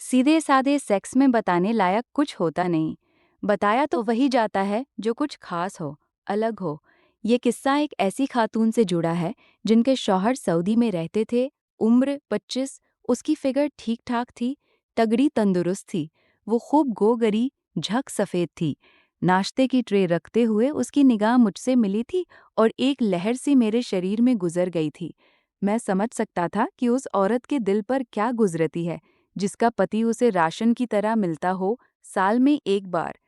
सीधे साधे सेक्स में बताने लायक कुछ होता नहीं। बताया तो वही जाता है जो कुछ खास हो, अलग हो। ये किस्सा एक ऐसी खातून से जुड़ा है जिनके शौहर सऊदी में रहते थे। उम्र 25, उसकी फिगर ठीक ठाक थी, तगड़ी तंदुरुस्त थी। वो खूब गोगरी, झक सफ़ेद थी। नाश्ते की ट्रे रखते हुए उसकी निगाह मुझसे मिली थी और एक लहर सी मेरे शरीर में गुजर गई थी। मैं समझ सकता था कि उस औरत के दिल पर क्या गुजरती है, जिसका पति उसे राशन की तरह मिलता हो, साल में एक बार।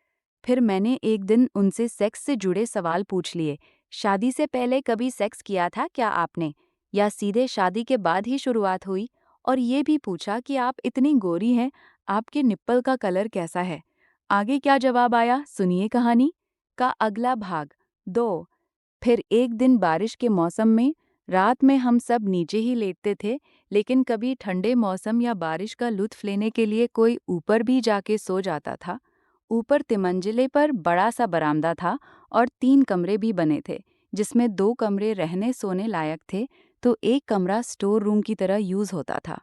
फिर मैंने एक दिन उनसे सेक्स से जुड़े सवाल पूछ लिए। शादी से पहले कभी सेक्स किया था क्या आपने? या सीधे शादी के बाद ही शुरुआत हुई? और ये भी पूछा कि आप इतनी गोरी हैं, आपके निप्पल का कलर कैसा है? आगे क्या जवाब आया, सुनिए कहानी का अगला भाग। 2। फिर एक दिन बारिश के मौसम में, रात में हम सब नीचे ही लेटते थे, लेकिन कभी ठंडे मौसम या बारिश का लुत्फ लेने के लिए कोई ऊपर भी जाके सो जाता था। ऊपर तिमंजिले पर बड़ा सा बरामदा था और 3 कमरे भी बने थे, जिसमें 2 कमरे रहने सोने लायक थे, तो एक कमरा स्टोर रूम की तरह यूज होता था।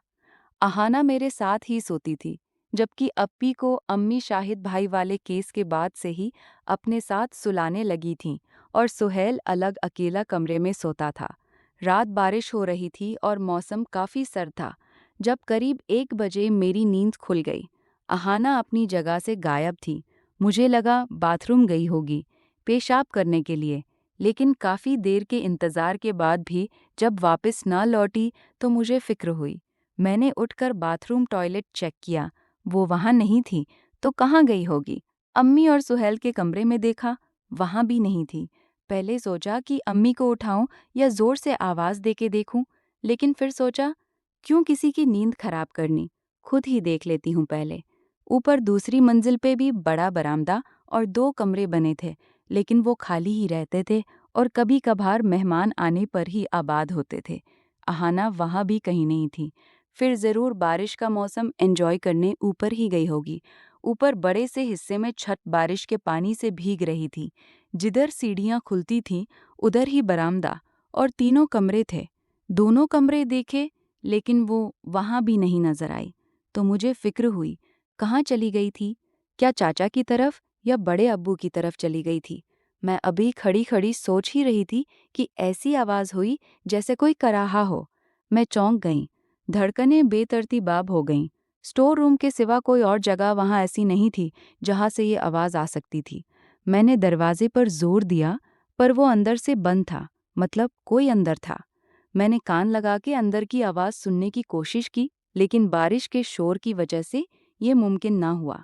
अहाना मेरे साथ ही सोती थी, जबकि अप्पी को अम्मी शाहिद भाई वाले केस के बाद से ही अपने साथ सुलाने लगी थीं और सुहेल अलग अकेला कमरे में सोता था। रात बारिश हो रही थी और मौसम काफ़ी सर्द था। जब करीब 1 बजे मेरी नींद खुल गई। अहाना अपनी जगह से गायब थी। मुझे लगा बाथरूम गई होगी, पेशाब करने के लिए, लेकिन काफ़ी देर के इंतज़ार के बाद भी जब वापस ना लौटी तो मुझे फिक्र हुई। मैंने उठकर बाथरूम टॉयलेट चेक किया, वो वहाँ नहीं थी, तो कहाँ गई होगी? अम्मी और सुहेल के कमरे में देखा, वहाँ भी नहीं थी। पहले सोचा कि अम्मी को उठाऊं या जोर से आवाज़ देके देखूं, लेकिन फिर सोचा, क्यों किसी की नींद खराब करनी, खुद ही देख लेती हूँ पहले। ऊपर दूसरी मंजिल पे भी बड़ा बरामदा और 2 कमरे बने थे, लेकिन वो खाली ही रहते थे और कभी कभार मेहमान आने पर ही आबाद होते थे। अहाना वहाँ भी कहीं नहीं थी। फिर ज़रूर बारिश का मौसम एंजॉय करने ऊपर ही गई होगी। ऊपर बड़े से हिस्से में छत बारिश के पानी से भीग रही थी। जिधर सीढ़ियाँ खुलती थीं, उधर ही बरामदा और 3 कमरे थे। दोनों कमरे देखे, लेकिन वो वहाँ भी नहीं नजर आई। तो मुझे फिक्र हुई, कहाँ चली गई थी? क्या चाचा की तरफ या बड़े अब्बू की तरफ चली गई थी? मैं अभी खड़ी खड़ी सोच ही रही थी कि ऐसी आवाज़ हुई जैसे कोई कराहा हो। मैं चौंक गई। धड़कनें बेतरतीबाब हो गईं। स्टोर रूम के सिवा कोई और जगह वहां ऐसी नहीं थी जहां से ये आवाज़ आ सकती थी। मैंने दरवाजे पर जोर दिया, पर वो अंदर से बंद था, मतलब कोई अंदर था। मैंने कान लगा के अंदर की आवाज़ सुनने की कोशिश की, लेकिन बारिश के शोर की वजह से ये मुमकिन ना हुआ।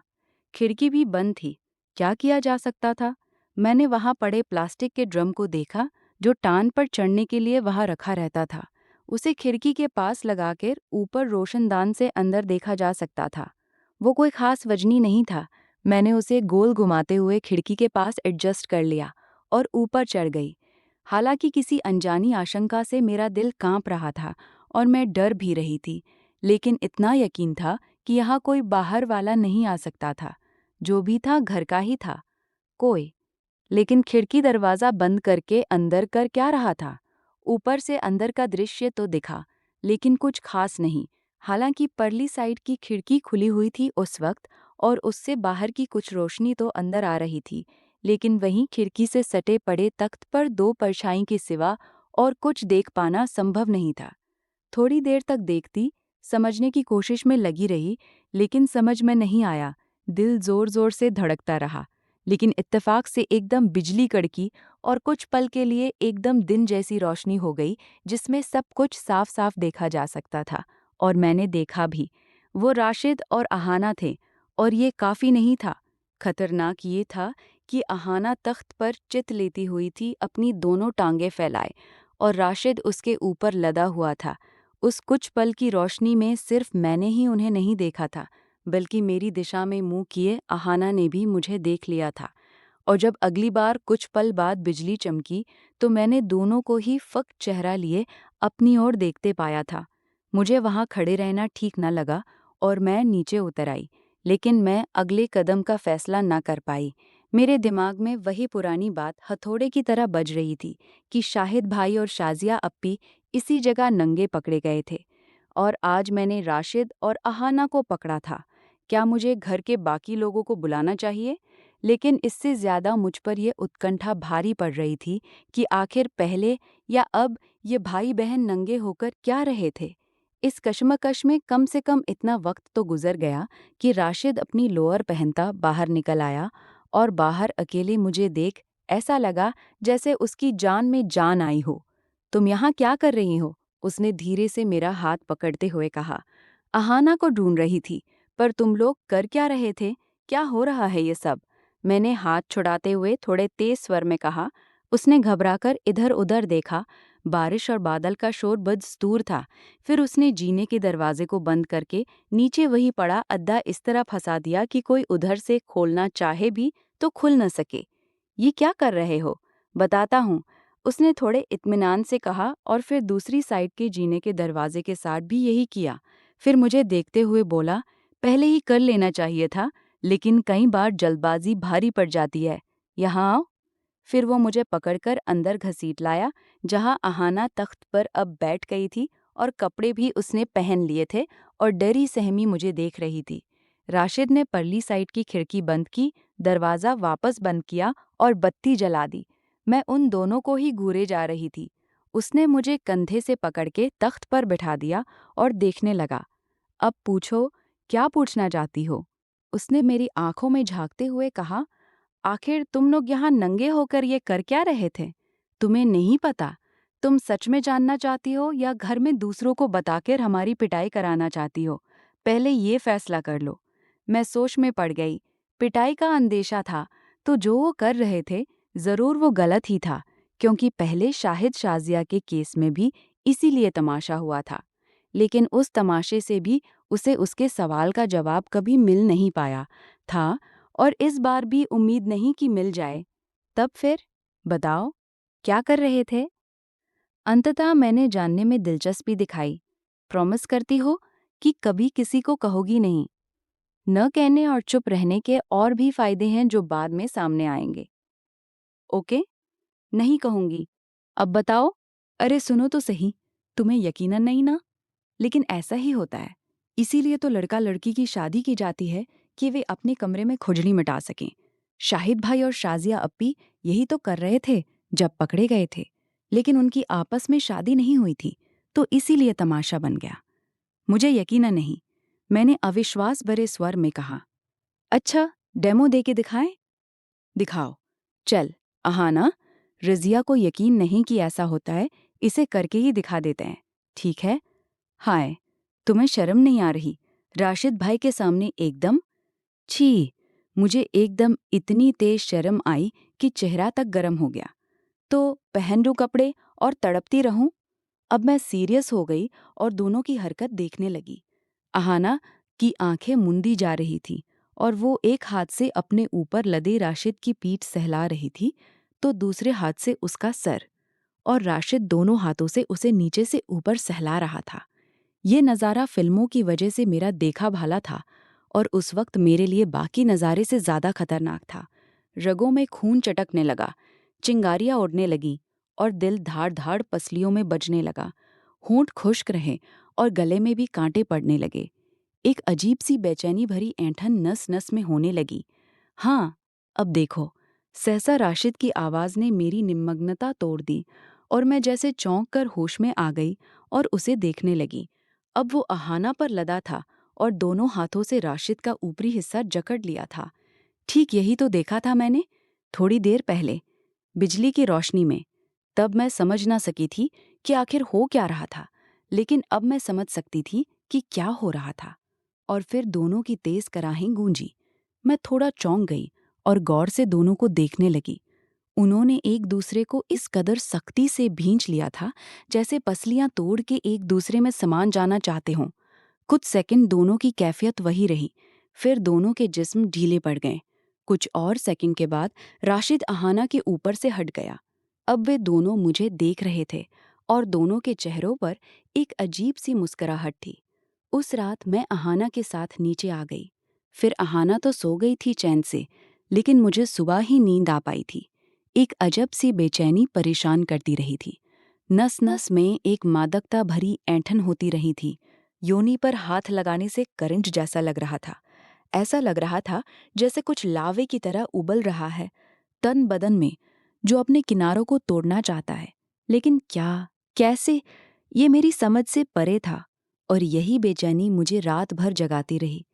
खिड़की भी बंद थी। क्या किया जा सकता था? मैंने वहां पड़े प्लास्टिक के ड्रम को देखा, जो टान पर चढ़ने के लिए वहां रखा रहता था। उसे खिड़की के पास लगाकर ऊपर रोशनदान से अंदर देखा जा सकता था। वो कोई खास वजनी नहीं था। मैंने उसे गोल घुमाते हुए खिड़की के पास एडजस्ट कर लिया और ऊपर चढ़ गई। हालांकि किसी अनजानी आशंका से मेरा दिल कांप रहा था और मैं डर भी रही थी, लेकिन इतना यकीन था कि यहाँ कोई बाहर वाला नहीं आ सकता था। जो भी था घर का ही था। कोई। लेकिन खिड़की दरवाज़ा बंद करके अंदर कर क्या रहा था? ऊपर से अंदर का दृश्य तो दिखा, लेकिन कुछ खास नहीं। हालांकि परली साइड की खिड़की खुली हुई थी उस वक्त, और उससे बाहर की कुछ रोशनी तो अंदर आ रही थी, लेकिन वहीं खिड़की से सटे पड़े तख्त पर 2 परछाई के सिवा और कुछ देख पाना संभव नहीं था। थोड़ी देर तक देखती, समझने की कोशिश में लगी रही, लेकिन समझ में नहीं आया। दिल जोर जोर से धड़कता रहा, लेकिन इत्तेफाक से एकदम बिजली कड़की और कुछ पल के लिए एकदम दिन जैसी रोशनी हो गई, जिसमें सब कुछ साफ साफ देखा जा सकता था। और मैंने देखा भी। वो राशिद और अहाना थे, और ये काफ़ी नहीं था। खतरनाक ये था कि अहाना तख्त पर चित लेती हुई थी, अपनी दोनों टांगें फैलाए, और राशिद उसके ऊपर लदा हुआ था। उस कुछ पल की रोशनी में सिर्फ मैंने ही उन्हें नहीं देखा था, बल्कि मेरी दिशा में मुंह किए अहाना ने भी मुझे देख लिया था। और जब अगली बार कुछ पल बाद बिजली चमकी, तो मैंने दोनों को ही फक्त चेहरा लिए अपनी ओर देखते पाया था। मुझे वहां खड़े रहना ठीक न लगा और मैं नीचे उतर आई, लेकिन मैं अगले कदम का फैसला न कर पाई। मेरे दिमाग में वही पुरानी बात हथौड़े की तरह बज रही थी कि शाहिद भाई और शाजिया अप्पी इसी जगह नंगे पकड़े गए थे, और आज मैंने राशिद और अहाना को पकड़ा था। क्या मुझे घर के बाकी लोगों को बुलाना चाहिए? लेकिन इससे ज़्यादा मुझ पर यह उत्कंठा भारी पड़ रही थी कि आखिर पहले या अब ये भाई-बहन नंगे होकर क्या रहे थे? इस कशमकश में कम से कम इतना वक्त तो गुजर गया कि राशिद अपनी लोअर पहनता बाहर निकल आया और बाहर अकेले मुझे देख ऐसा लगा जैसे उसकी जान में जान आई हो। तुम यहाँ क्या कर रही हो? उसने धीरे से मेरा हाथ पकड़ते हुए कहा। अहाना को ढूंढ रही थी, पर तुम लोग कर क्या रहे थे? क्या हो रहा है ये सब? मैंने हाथ छुड़ाते हुए थोड़े तेज स्वर में कहा। उसने घबराकर इधर-उधर देखा। बारिश और बादल का शोर बदस्तूर था। फिर उसने जीने के दरवाजे को बंद करके नीचे वही पड़ा अद्दा इस तरह फंसा दिया कि कोई उधर से खोलना चाहे भी तो खुल न सके। ये क्या कर रहे हो? बताता हूँ, उसने थोड़े इत्मीनान से कहा और फिर दूसरी साइड के जीने के दरवाजे के साथ भी यही किया। फिर मुझे देखते हुए बोला, पहले ही कर लेना चाहिए था, लेकिन कई बार जल्दबाजी भारी पड़ जाती है। यहाँ आओ। फिर वो मुझे पकड़कर अंदर घसीट लाया, जहाँ अहाना तख्त पर अब बैठ गई थी और कपड़े भी उसने पहन लिए थे और डरी सहमी मुझे देख रही थी। राशिद ने परली साइड की खिड़की बंद की, दरवाज़ा वापस बंद किया और बत्ती जला दी। मैं उन दोनों को ही घूरे जा रही थी। उसने मुझे कंधे से पकड़ के तख्त पर बिठा दिया और देखने लगा। अब पूछो, क्या पूछना चाहती हो? उसने मेरी आंखों में झांकते हुए कहा। आखिर तुम लोग यहाँ नंगे होकर ये कर क्या रहे थे? तुम्हें नहीं पता? तुम सच में जानना चाहती हो या घर में दूसरों को बताकर हमारी पिटाई कराना चाहती हो? पहले ये फैसला कर लो। मैं सोच में पड़ गई। पिटाई का अंदेशा था, तो जो वो कर रहे थे, जरूर वो गलत ही था, क्योंकि पहले शाहिद शाजिया के केस में भी इसीलिए तमाशा हुआ था। लेकिन उस तमाशे से भी उसे उसके सवाल का जवाब कभी मिल नहीं पाया था और इस बार भी उम्मीद नहीं कि मिल जाए। तब फिर बताओ, क्या कर रहे थे? अंततः मैंने जानने में दिलचस्पी दिखाई। प्रॉमिस करती हो कि कभी किसी को कहोगी नहीं? न कहने और चुप रहने के और भी फायदे हैं जो बाद में सामने आएंगे। ओके, नहीं कहूंगी। अब बताओ। अरे सुनो तो सही, तुम्हें यकीनन नहीं ना? लेकिन ऐसा ही होता है। इसीलिए तो लड़का लड़की की शादी की जाती है कि वे अपने कमरे में खुजली मिटा सकें। शाहिद भाई और शाजिया अप्पी यही तो कर रहे थे जब पकड़े गए थे। लेकिन उनकी आपस में शादी नहीं हुई थी, तो इसीलिए तमाशा बन गया। मुझे यकीनन नहीं, मैंने अविश्वास भरे स्वर में कहा। अच्छा, डेमो दे के दिखाएं? दिखाओ। चल, अहाना, रजिया को यकीन नहीं कि ऐसा होता है, इसे करके ही दिखा देते हैं। ठीक है? हाय, तुम्हें शर्म नहीं आ रही? राशिद भाई के सामने एकदम। छी, मुझे एकदम इतनी तेज शर्म आई कि चेहरा तक गर्म हो गया। तो पहन लूं कपड़े और तड़पती रहूं? अब मैं सीरियस हो गई और दोनों की हरकत देखने लगी। अहाना की आंखें मुंदी जा रही थी और वो एक हाथ से अपने ऊपर लदे राशिद की पीठ सहला रही थी, तो दूसरे हाथ से उसका सर, और राशिद दोनों हाथों से उसे नीचे से ऊपर सहला रहा था। ये नज़ारा फिल्मों की वजह से मेरा देखा भाला था और उस वक्त मेरे लिए बाकी नज़ारे से ज़्यादा खतरनाक था। रगों में खून चटकने लगा, चिंगारियाँ उड़ने लगीं और दिल धाड़-धाड़ पसलियों में बजने लगा। होंठ खुश्क रहे और गले में भी कांटे पड़ने लगे। एक अजीब सी बेचैनी भरी ऐंठन नस-नस में होने लगी। हाँ, अब देखो। सहसा राशिद की आवाज़ ने मेरी निमग्नता तोड़ दी और मैं जैसे चौंक कर होश में आ गई और उसे देखने लगी। अब वो अहाना पर लदा था और दोनों हाथों से राशिद का ऊपरी हिस्सा जकड़ लिया था। ठीक यही तो देखा था मैंने, थोड़ी देर पहले, बिजली की रोशनी में। तब मैं समझ ना सकी थी कि आखिर हो क्या रहा था, लेकिन अब मैं समझ सकती थी कि क्या हो रहा था। और फिर दोनों की तेज कराहें गूंजी। मैं थोड़ा चौंक गई और गौर से दोनों को देखने लगी। उन्होंने एक दूसरे को इस कदर सख्ती से भींच लिया था, जैसे पसलियां तोड़ के एक दूसरे में समान जाना चाहते हों। कुछ सेकंड दोनों की कैफियत वही रही, फिर दोनों के जिस्म ढीले पड़ गए। कुछ और सेकंड के बाद राशिद अहाना के ऊपर से हट गया। अब वे दोनों मुझे देख रहे थे और दोनों के चेहरों पर एक अजीब सी मुस्कुराहट थी। उस रात मैं अहाना के साथ नीचे आ गई। फिर अहाना तो सो गई थी चैन से, लेकिन मुझे सुबह ही नींद आ पाई थी। एक अजब सी बेचैनी परेशान करती रही थी। नस नस में एक मादकता भरी ऐंठन होती रही थी। योनि पर हाथ लगाने से करंट जैसा लग रहा था। ऐसा लग रहा था जैसे कुछ लावे की तरह उबल रहा है तन बदन में, जो अपने किनारों को तोड़ना चाहता है। लेकिन क्या, कैसे, ये मेरी समझ से परे था। और यही बेचैनी मुझे रात भर जगाती रही।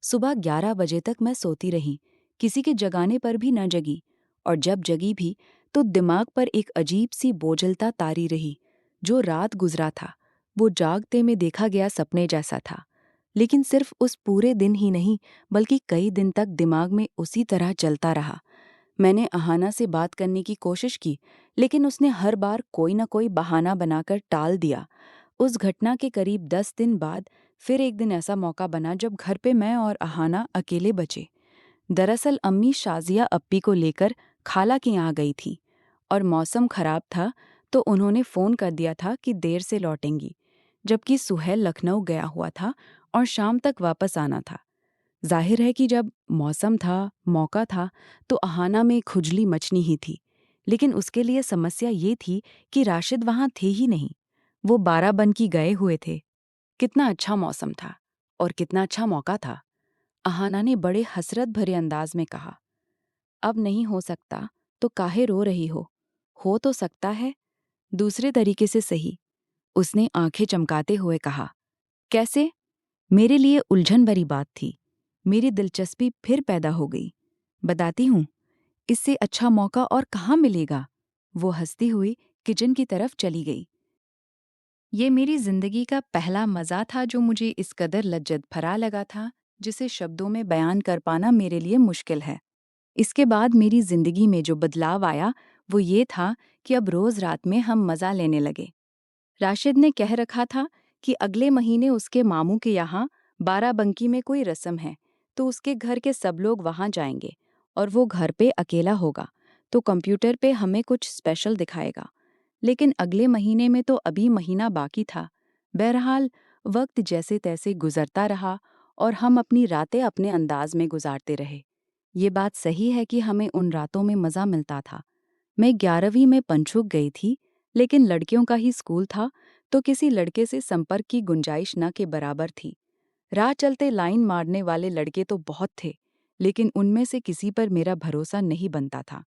सुबह 11 बजे तक मैं सोती रही, किसी के जगाने पर भी न जगी। और जब जगी भी तो दिमाग पर एक अजीब सी बोझलता तारी रही। जो रात गुजरा था वो जागते में देखा गया सपने जैसा था। लेकिन सिर्फ उस पूरे दिन ही नहीं, बल्कि कई दिन तक दिमाग में उसी तरह चलता रहा। मैंने अहाना से बात करने की कोशिश की, लेकिन उसने हर बार कोई न कोई बहाना बनाकर टाल दिया। उस घटना के करीब 10 दिन बाद फिर एक दिन ऐसा मौका बना जब घर पे मैं और अहाना अकेले बचे। दरअसल अम्मी शाजिया अप्पी को लेकर खाला के यहाँ गई थी और मौसम खराब था, तो उन्होंने फ़ोन कर दिया था कि देर से लौटेंगी, जबकि सुहेल लखनऊ गया हुआ था और शाम तक वापस आना था। जाहिर है कि जब मौसम था, मौका था, तो अहाना में खुजली मचनी ही थी। लेकिन उसके लिए समस्या ये थी कि राशिद वहाँ थे ही नहीं। वो बाराबंकी गए हुए थे। कितना अच्छा मौसम था और कितना अच्छा मौका था। अहाना ने बड़े हसरत भरे अंदाज में कहा, अब नहीं हो सकता तो काहे रो रही हो तो सकता है, दूसरे तरीके से सही। उसने आंखें चमकाते हुए कहा, कैसे? मेरे लिए उलझन भरी बात थी। मेरी दिलचस्पी फिर पैदा हो गई। बताती हूँ, इससे अच्छा मौका और कहाँ मिलेगा। वो हंसती हुई किचन की तरफ चली गई। ये मेरी जिंदगी का पहला मज़ा था जो मुझे इस कदर लज्जत भरा लगा था, जिसे शब्दों में बयान कर पाना मेरे लिए मुश्किल है। इसके बाद मेरी जिंदगी में जो बदलाव आया वो ये था कि अब रोज़ रात में हम मज़ा लेने लगे। राशिद ने कह रखा था कि अगले महीने उसके मामू के यहाँ बाराबंकी में कोई रस्म है, तो उसके घर के सब लोग वहाँ जाएंगे और वो घर पे अकेला होगा, तो कंप्यूटर पे हमें कुछ स्पेशल दिखाएगा। लेकिन अगले महीने में तो अभी महीना बाकी था। बहरहाल वक्त जैसे तैसे गुजरता रहा और हम अपनी रातें अपने अंदाज में गुजारते रहे। ये बात सही है कि हमें उन रातों में मज़ा मिलता था। मैं 11वीं में पंचुक गई थी, लेकिन लड़कियों का ही स्कूल था, तो किसी लड़के से संपर्क की गुंजाइश न के बराबर थी। राह चलते लाइन मारने वाले लड़के तो बहुत थे, लेकिन उनमें से किसी पर मेरा भरोसा नहीं बनता था।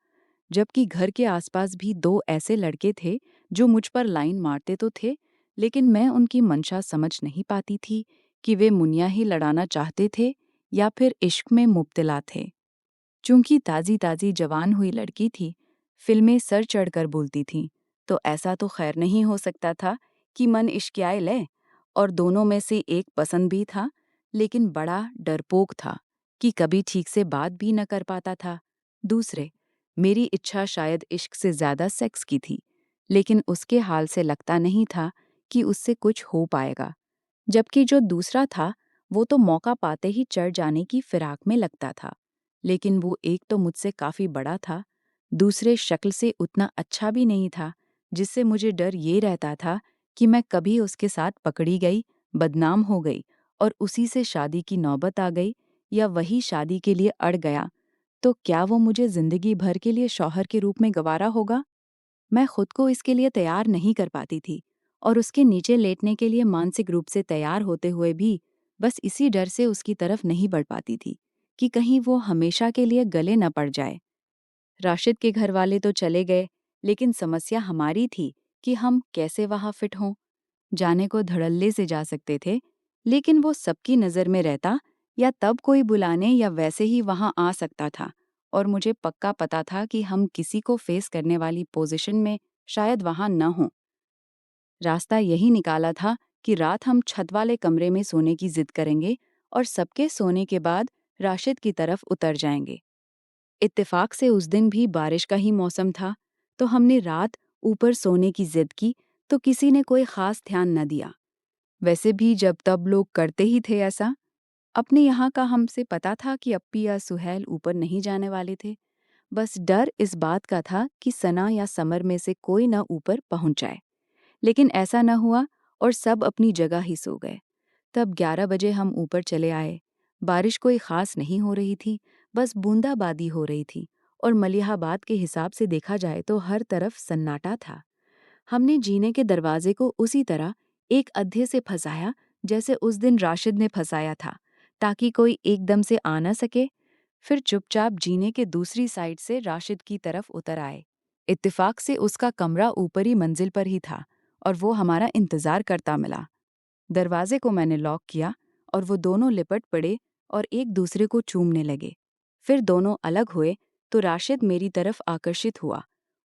जबकि घर के आसपास भी 2 ऐसे लड़के थे जो मुझ पर लाइन मारते तो थे, लेकिन मैं उनकी मंशा समझ नहीं पाती थी कि वे मुनिया ही लड़ाना चाहते थे या फिर इश्क में मुब्तला थे। चूंकि ताज़ी-ताज़ी जवान हुई लड़की थी, फिल्में सर चढ़कर बोलती थीं, तो ऐसा तो खैर नहीं हो सकता था कि मन इश्कियाए ले। और दोनों में से एक पसंद भी था, लेकिन बड़ा डरपोक था कि कभी ठीक से बात भी न कर पाता था। दूसरे, मेरी इच्छा शायद इश्क से ज़्यादा सेक्स की थी, लेकिन उसके हाल से लगता नहीं था कि उससे कुछ हो पाएगा। जबकि जो दूसरा था, वो तो मौका पाते ही चढ़ जाने की फिराक में लगता था। लेकिन वो एक तो मुझसे काफ़ी बड़ा था, दूसरे शक्ल से उतना अच्छा भी नहीं था, जिससे मुझे डर ये रहता था कि मैं कभी उसके साथ पकड़ी गई, बदनाम हो गई और उसी से शादी की नौबत आ गई, या वही शादी के लिए अड़ गया, तो क्या वो मुझे ज़िंदगी भर के लिए शौहर के रूप में गंवारा होगा? मैं खुद को इसके लिए तैयार नहीं कर पाती थी और उसके नीचे लेटने के लिए मानसिक रूप से तैयार होते हुए भी बस इसी डर से उसकी तरफ नहीं बढ़ पाती थी कि कहीं वो हमेशा के लिए गले न पड़ जाए। राशिद के घर वाले तो चले गए, लेकिन समस्या हमारी थी कि हम कैसे वहां फिट हों। जाने को धड़ल्ले से जा सकते थे, लेकिन वो सबकी नज़र में रहता, या तब कोई बुलाने या वैसे ही वहां आ सकता था। और मुझे पक्का पता था कि हम किसी को फेस करने वाली पोजीशन में शायद वहां न हों। रास्ता यही निकाला था कि रात हम छत वाले कमरे में सोने की जिद करेंगे और सबके सोने के बाद राशिद की तरफ उतर जाएंगे। इत्तेफाक से उस दिन भी बारिश का ही मौसम था, तो हमने रात ऊपर सोने की जिद की, तो किसी ने कोई खास ध्यान न दिया। वैसे भी जब तब लोग करते ही थे ऐसा। अपने यहाँ का हमसे पता था कि अप्पी या सुहेल ऊपर नहीं जाने वाले थे। बस डर इस बात का था कि सना या समर में से कोई न ऊपर पहुंच जाए। लेकिन ऐसा न हुआ और सब अपनी जगह ही सो गए। तब 11 बजे हम ऊपर चले आए। बारिश कोई खास नहीं हो रही थी, बस बूंदाबांदी हो रही थी और मलिहाबाद के हिसाब से देखा जाए तो हर तरफ सन्नाटा था। हमने जीने के दरवाजे को उसी तरह एक अद्धे से फंसाया जैसे उस दिन राशिद ने फंसाया था, ताकि कोई एकदम से आ न सके। फिर चुपचाप जीने के दूसरी साइड से राशिद की तरफ उतर आए। इत्तेफाक से उसका कमरा ऊपरी मंजिल पर ही था और वो हमारा इंतजार करता मिला। दरवाजे को मैंने लॉक किया और वो दोनों लिपट पड़े और एक दूसरे को चूमने लगे। फिर दोनों अलग हुए तो राशिद मेरी तरफ आकर्षित हुआ।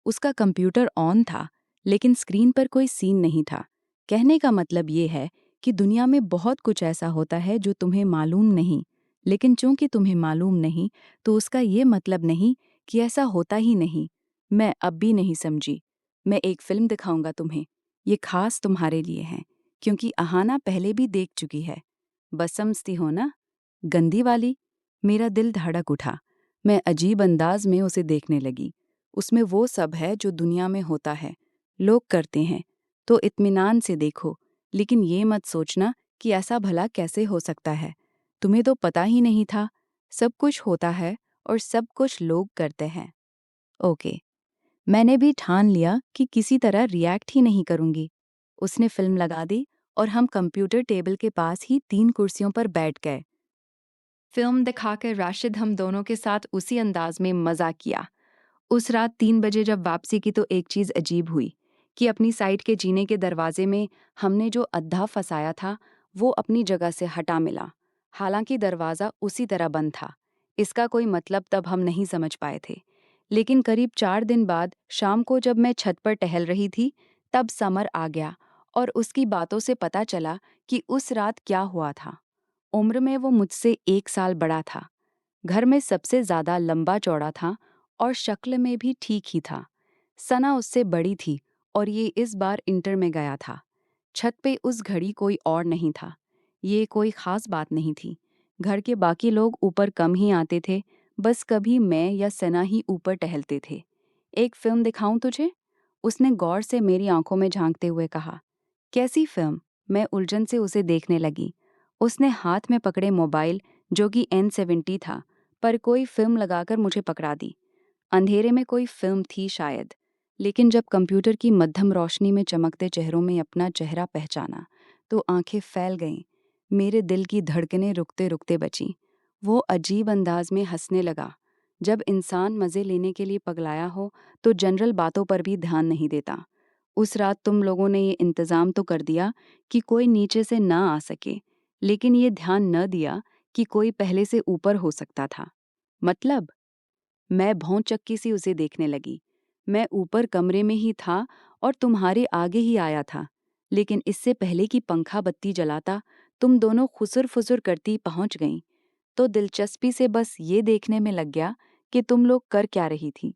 उसका कंप्यूटर ऑन था, लेकिन स्क्रीन पर कोई सीन नहीं था। कहने का मतलब ये है कि दुनिया में बहुत कुछ ऐसा होता है जो तुम्हें मालूम नहीं, लेकिन चूंकि तुम्हें मालूम नहीं तो उसका ये मतलब नहीं कि ऐसा होता ही नहीं। मैं अब भी नहीं समझी। मैं एक फिल्म दिखाऊंगा तुम्हें, ये खास तुम्हारे लिए है, क्योंकि अहाना पहले भी देख चुकी है। बस समझती हो ना? गंदी वाली। मेरा दिल धड़क उठा। मैं अजीब अंदाज में उसे देखने लगी। उसमें वो सब है जो दुनिया में होता है, लोग करते हैं, तो इत्मीनान से देखो, लेकिन ये मत सोचना कि ऐसा भला कैसे हो सकता है। तुम्हें तो पता ही नहीं था। सब कुछ होता है और सब कुछ लोग करते हैं। ओके। मैंने भी ठान लिया कि किसी तरह रिएक्ट ही नहीं करूंगी। उसने फिल्म लगा दी और हम कंप्यूटर टेबल के पास ही 3 कुर्सियों पर बैठ गए। फिल्म दिखाकर राशिद हम दोनों के साथ उसी अंदाज में मजा किया। उस रात 3 बजे जब वापसी की तो एक चीज अजीब हुई कि अपनी साइड के जीने के दरवाजे में हमने जो अद्धा फंसाया था वो अपनी जगह से हटा मिला। हालांकि दरवाज़ा उसी तरह बंद था। इसका कोई मतलब तब हम नहीं समझ पाए थे। लेकिन करीब 4 दिन बाद शाम को जब मैं छत पर टहल रही थी, तब समर आ गया और उसकी बातों से पता चला कि उस रात क्या हुआ था। उम्र में वो मुझसे 1 साल बड़ा था। घर में सबसे ज्यादा लंबा चौड़ा था और शक्ल में भी ठीक ही था। सना उससे बड़ी थी और ये इस बार इंटर में गया था। छत पे उस घड़ी कोई और नहीं था। ये कोई खास बात नहीं थी। घर के बाकी लोग ऊपर कम ही आते थे, बस कभी मैं या सना ही ऊपर टहलते थे। एक फिल्म दिखाऊं तुझे? उसने गौर से मेरी आंखों में झांकते हुए कहा। कैसी फिल्म? मैं उलझन से उसे देखने लगी। उसने हाथ में पकड़े मोबाइल, जो कि N70 था, पर कोई फिल्म लगाकर मुझे पकड़ा दी। अंधेरे में कोई फिल्म थी शायद, लेकिन जब कंप्यूटर की मध्यम रोशनी में चमकते चेहरों में अपना चेहरा पहचाना तो आंखें फैल गईं। मेरे दिल की धड़कनें रुकते रुकते बचीं। वो अजीब अंदाज में हंसने लगा। जब इंसान मज़े लेने के लिए पगलाया हो तो जनरल बातों पर भी ध्यान नहीं देता। उस रात तुम लोगों ने ये इंतज़ाम तो कर दिया कि कोई नीचे से ना आ सके, लेकिन ये ध्यान न दिया कि कोई पहले से ऊपर हो सकता था। मतलब? मैं भौं-चक्की सी उसे देखने लगी। मैं ऊपर कमरे में ही था और तुम्हारे आगे ही आया था, लेकिन इससे पहले कि पंखा बत्ती जलाता, तुम दोनों खुसुर-फुसुर करती पहुंच गईं। तो दिलचस्पी से बस ये देखने में लग गया कि तुम लोग कर क्या रही थी।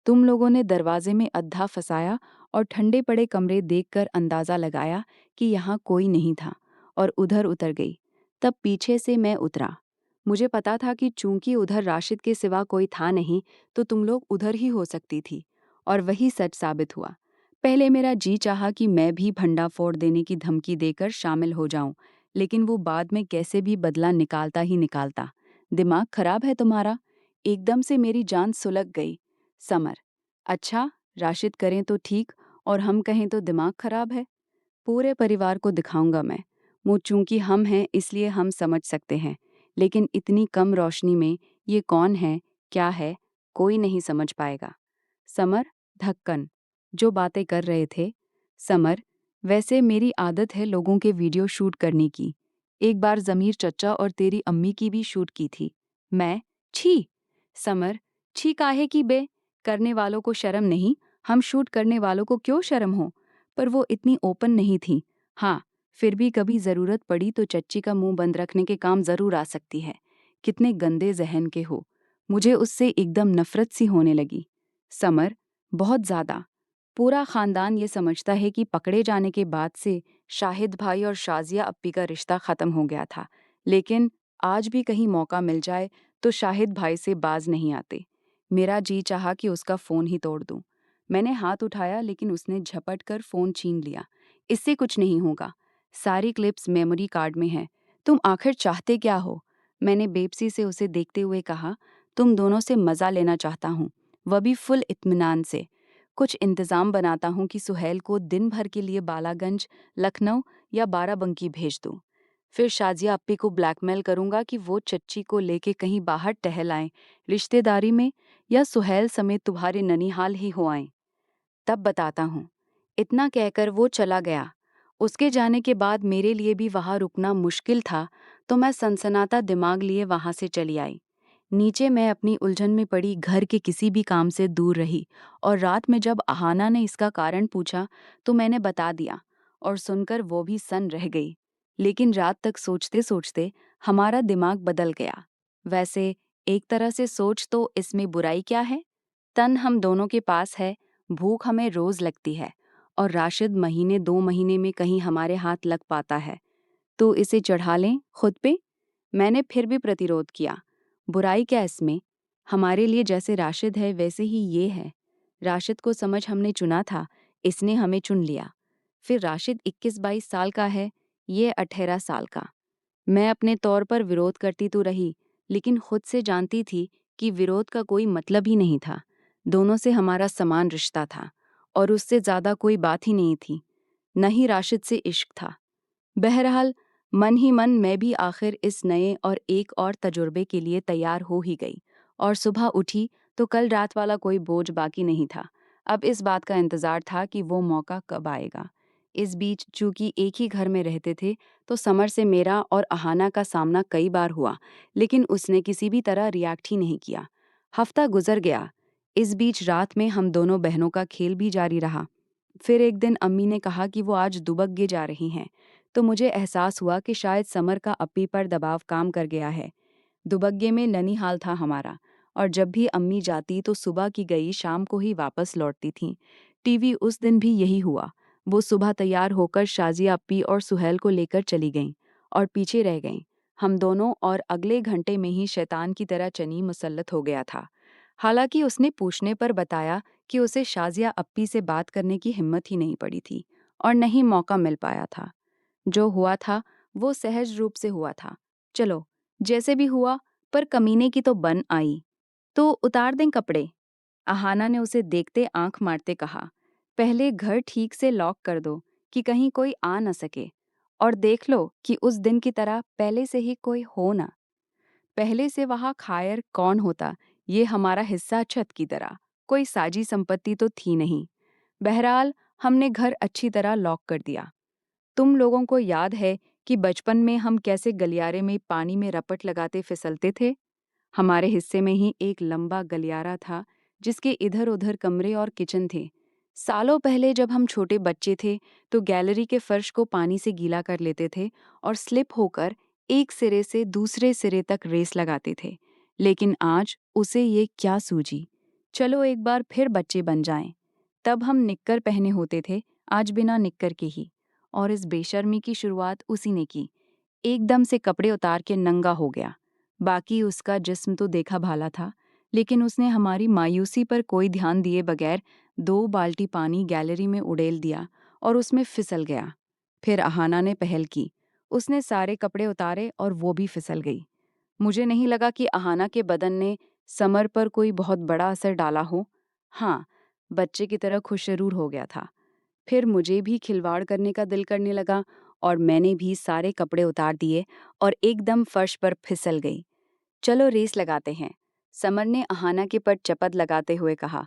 तुम लोगों ने दरवाजे में अद्धा फंसाया और ठंडे पड़े कमरे देखकर अंदाजा लगाया कि यहाँ कोई नहीं था और उधर उतर गई। तब पीछे से मैं उतरा। मुझे पता था कि चूंकि उधर राशिद के सिवा कोई था नहीं, तो तुम लोग उधर ही हो सकती थी, और वही सच साबित हुआ। पहले मेरा जी चाहा कि मैं भी भंडा फोड़ देने की धमकी देकर शामिल हो जाऊं, लेकिन वो बाद में कैसे भी बदला निकालता ही निकालता। दिमाग खराब है तुम्हारा? एकदम से मेरी जान सुलग गई। समर: अच्छा, राशिद करें तो ठीक और हम कहें तो दिमाग खराब है? पूरे परिवार को दिखाऊंगा मैं। वो चूंकि हम हैं इसलिए हम समझ सकते हैं, लेकिन इतनी कम रोशनी में ये कौन है, क्या है, कोई नहीं समझ पाएगा। समर: ढक्कन। जो बातें कर रहे थे। समर: वैसे मेरी आदत है लोगों के वीडियो शूट करने की। एक बार जमीर चचा और तेरी अम्मी की भी शूट की थी। मैं: छी। समर: छी काहे की बे? करने वालों को शर्म नहीं, हम शूट करने वालों को क्यों शर्म हो? पर वो इतनी ओपन नहीं थी। हाँ, फिर भी कभी ज़रूरत पड़ी तो चच्ची का मुंह बंद रखने के काम ज़रूर आ सकती है। कितने गंदे जहन के हो। मुझे उससे एकदम नफरत सी होने लगी। समर: बहुत ज़्यादा। पूरा ख़ानदान ये समझता है कि पकड़े जाने के बाद से शाहिद भाई और शाजिया अप्पी का रिश्ता ख़त्म हो गया था, लेकिन आज भी कहीं मौका मिल जाए तो शाहिद भाई से बाज नहीं आते। मेरा जी चाहा कि उसका फ़ोन ही तोड़ दूं। मैंने हाथ उठाया, लेकिन उसने झपट कर फ़ोन छीन लिया। इससे कुछ नहीं होगा। सारी क्लिप्स मेमोरी कार्ड में हैं। तुम आखिर चाहते क्या हो? मैंने बेबसी से उसे देखते हुए कहा। तुम दोनों से मज़ा लेना चाहता हूँ, वह भी फुल इत्मीनान से। कुछ इंतज़ाम बनाता हूँ कि सुहैल को दिन भर के लिए बालागंज, लखनऊ या बाराबंकी भेज दूँ। फिर शाजिया अप्पी को ब्लैकमेल करूंगा कि वो चच्ची को लेके कहीं बाहर टहल आएं, रिश्तेदारी में, या सुहेल समेत तुम्हारे ननिहाल ही हो आएं। तब बताता हूँ। इतना कहकर वो चला गया। उसके जाने के बाद मेरे लिए भी वहाँ रुकना मुश्किल था, तो मैं सनसनाता दिमाग लिए वहाँ से चली आई। नीचे मैं अपनी उलझन में पड़ी घर के किसी भी काम से दूर रही, और रात में जब अहाना ने इसका कारण पूछा तो मैंने बता दिया, और सुनकर वो भी सन रह गई। लेकिन रात तक सोचते सोचते हमारा दिमाग बदल गया। वैसे एक तरह से सोच तो इसमें बुराई क्या है? तन हम दोनों के पास है, भूख हमें रोज लगती है, और राशिद महीने 2 महीने में कहीं हमारे हाथ लग पाता है, तो इसे चढ़ा लें खुद पे। मैंने फिर भी प्रतिरोध किया। बुराई क्या इसमें? हमारे लिए जैसे राशिद है वैसे ही ये है। राशिद को समझ हमने चुना था, इसने हमें चुन लिया। फिर राशिद 21-22 साल का है, ये 18 साल का। मैं अपने तौर पर विरोध करती तो रही, लेकिन खुद से जानती थी कि विरोध का कोई मतलब ही नहीं था। दोनों से हमारा समान रिश्ता था, और उससे ज़्यादा कोई बात ही नहीं थी। न ही राशिद से इश्क था। बहरहाल, मन ही मन मैं भी आखिर इस नए और एक और तजुर्बे के लिए तैयार हो ही गई, और सुबह उठी तो कल रात वाला कोई बोझ बाकी नहीं था। अब इस बात का इंतज़ार था कि वो मौका कब आएगा। इस बीच चूंकि एक ही घर में रहते थे, तो समर से मेरा और अहाना का सामना कई बार हुआ, लेकिन उसने किसी भी तरह रिएक्ट ही नहीं किया। हफ्ता गुजर गया। इस बीच रात में हम दोनों बहनों का खेल भी जारी रहा। फिर एक दिन अम्मी ने कहा कि वो आज दुबग्गे जा रही हैं, तो मुझे एहसास हुआ कि शायद समर का अप्पी पर दबाव काम कर गया है। दुबग्गे में ननिहाल था हमारा, और जब भी अम्मी जाती तो सुबह की गई शाम को ही वापस लौटती थीं। टीवी उस दिन भी यही हुआ। वो सुबह तैयार होकर शाजिया अप्पी और सुहेल को लेकर चली गईं, और पीछे रह गईं हम दोनों, और अगले घंटे में ही शैतान की तरह चनी मुसल्लत हो गया था। हालांकि उसने पूछने पर बताया कि उसे शाजिया अप्पी से बात करने की हिम्मत ही नहीं पड़ी थी, और न ही मौका मिल पाया था। जो हुआ था वो सहज रूप से हुआ था। चलो, जैसे भी हुआ, पर कमीने की तो बन आई। तो उतार दें कपड़े? अहाना ने उसे देखते आंख मारते कहा। पहले घर ठीक से लॉक कर दो कि कहीं कोई आ न सके, और देख लो कि उस दिन की तरह पहले से ही कोई हो ना। पहले से वहां खायर कौन होता, ये हमारा हिस्सा छत की तरह, कोई साजी संपत्ति तो थी नहीं। बहरहाल, हमने घर अच्छी तरह लॉक कर दिया। तुम लोगों को याद है कि बचपन में हम कैसे गलियारे में पानी में रपट लगाते फिसलते थे? हमारे हिस्से में ही एक लंबा गलियारा था, जिसके इधर उधर कमरे और किचन थे। सालों पहले जब हम छोटे बच्चे थे, तो गैलरी के फर्श को पानी से गीला कर लेते थे, और स्लिप होकर एक सिरे से दूसरे सिरे तक रेस लगाते थे। लेकिन आज उसे ये क्या सूझी? चलो एक बार फिर बच्चे बन जाएं। तब हम निक्कर पहने होते थे, आज बिना निक्कर के ही। और इस बेशर्मी की शुरुआत उसी ने की। एकदम से कपड़े उतार के नंगा हो गया। बाकी उसका जिस्म तो देखा भाला था, लेकिन उसने हमारी मायूसी पर कोई ध्यान दिए बगैर 2 बाल्टी पानी गैलरी में उड़ेल दिया, और उसमें फिसल गया। फिर अहाना ने पहल की। उसने सारे कपड़े उतारे और वो भी फिसल गई। मुझे नहीं लगा कि अहाना के बदन ने समर पर कोई बहुत बड़ा असर डाला हो। हाँ, बच्चे की तरह खुश जरूर हो गया था। फिर मुझे भी खिलवाड़ करने का दिल करने लगा, और मैंने भी सारे कपड़े उतार दिए और एकदम फर्श पर फिसल गई। चलो रेस लगाते हैं, समर ने अहाना के पर चपत लगाते हुए कहा।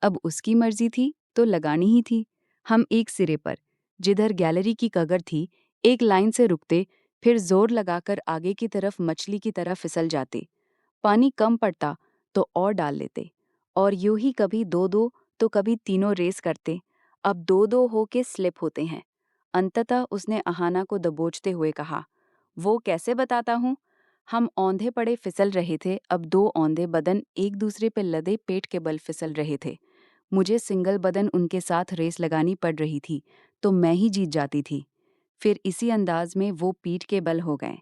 अब उसकी मर्जी थी तो लगानी ही थी। हम एक सिरे पर, जिधर गैलरी की कगर थी, एक लाइन से रुकते, फिर जोर लगाकर आगे की तरफ मछली की तरह फिसल जाते। पानी कम पड़ता तो और डाल लेते, और यूं ही कभी दो दो तो कभी तीनों रेस करते। अब दो दो हो के स्लिप होते हैं। अंततः उसने अहाना को दबोचते हुए कहा, वो कैसे बताता हूँ। हम औंधे पड़े फिसल रहे थे, अब 2 औंधे बदन एक दूसरे पे लदे पेट के बल फिसल रहे थे। मुझे सिंगल बदन उनके साथ रेस लगानी पड़ रही थी, तो मैं ही जीत जाती थी। फिर इसी अंदाज में वो पीठ के बल हो गए।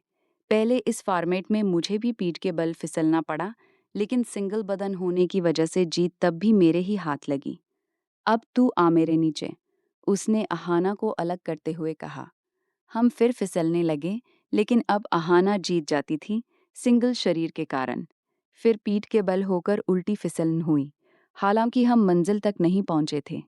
पहले इस फॉर्मेट में मुझे भी पीठ के बल फिसलना पड़ा, लेकिन सिंगल बदन होने की वजह से जीत तब भी मेरे ही हाथ लगी। अब तू आ मेरे नीचे, उसने अहाना को अलग करते हुए कहा। हम फिर फिसलने लगे, लेकिन अब अहाना जीत जाती थी, सिंगल शरीर के कारण। फिर पीठ के बल होकर उल्टी फिसलन हुई, हालांकि हम मंजिल तक नहीं पहुंचे थे।